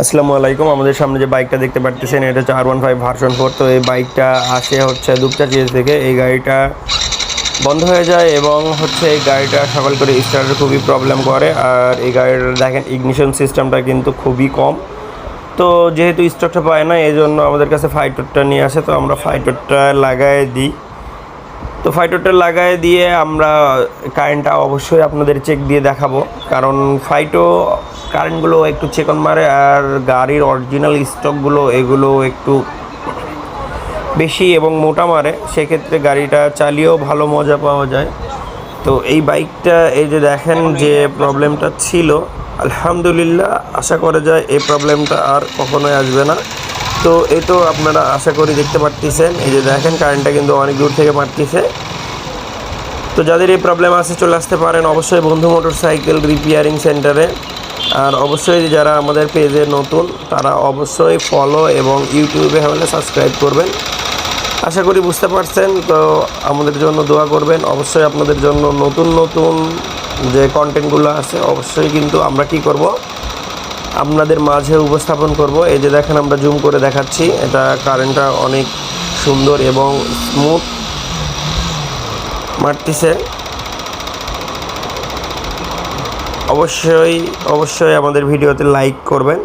আসসালামু আলাইকুম। আমাদের সামনে যে বাইকটা দেখতে পাচ্ছেন এটা হচ্ছে R15 ভার্সন 4। তো এই বাইকটা আসে হচ্ছে দুপচাঁচিয়া থেকে। এই গাড়িটা বন্ধ হয়ে যায় এবং হচ্ছে এই গাড়িটা সকাল করে স্টার্টের খুবই প্রবলেম করে। আর এই গাড়িটা দেখেন ইগনিশন সিস্টেমটা কিন্তু খুবই কম। তো যেহেতু স্টকটা পায় না এই জন্য আমাদের কাছে ফাইটারটা নিয়ে আসে, তো আমরা ফাইটারটা লাগাই দিই। তো ফাইটারটা লাগাই দিয়ে আমরা কারেন্টটা অবশ্যই আপনাদের চেক দিয়ে দেখাবো, কারণ ফাইটো কারেন্টগুলো একটু চেকন মারে আর গাড়ির অরিজিনাল স্টকগুলো এগুলো একটু বেশি এবং মোটা মারে, সেক্ষেত্রে গাড়িটা চালিয়েও ভালো মজা পাওয়া যায়। তো এই বাইকটা এই যে দেখেন যে প্রবলেমটা ছিল, আলহামদুলিল্লাহ আশা করা যায় এই প্রবলেমটা আর কখনোই আসবে না। তো এই তো আপনারা আশা করি দেখতে পারতেছেন, এই যে দেখেন কারেন্টটা কিন্তু অনেক দূর থেকে মারতেছে। তো যাদের এই প্রবলেম আছে চলে আসতে পারেন অবশ্যই বন্ধু মোটরসাইকেল রিপেয়ারিং সেন্টারে। আর অবশ্যই যারা আমাদের পেজে নতুন তারা অবশ্যই ফলো এবং ইউটিউবে হলে সাবস্ক্রাইব করবেন। আশা করি বুঝতে পারছেন। তো আমাদের জন্য দোয়া করবেন। অবশ্যই আপনাদের জন্য নতুন নতুন যে কন্টেন্টগুলো আছে অবশ্যই কিন্তু আমরা কি করব, আপনাদের মাঝে উপস্থাপন করব। এই যে দেখেন আমরা জুম করে দেখাচ্ছি, এটা কারেন্টটা অনেক সুন্দর এবং স্মুথ মারতেছে। অবশ্যই আমাদের ভিডিওতে লাইক করবেন।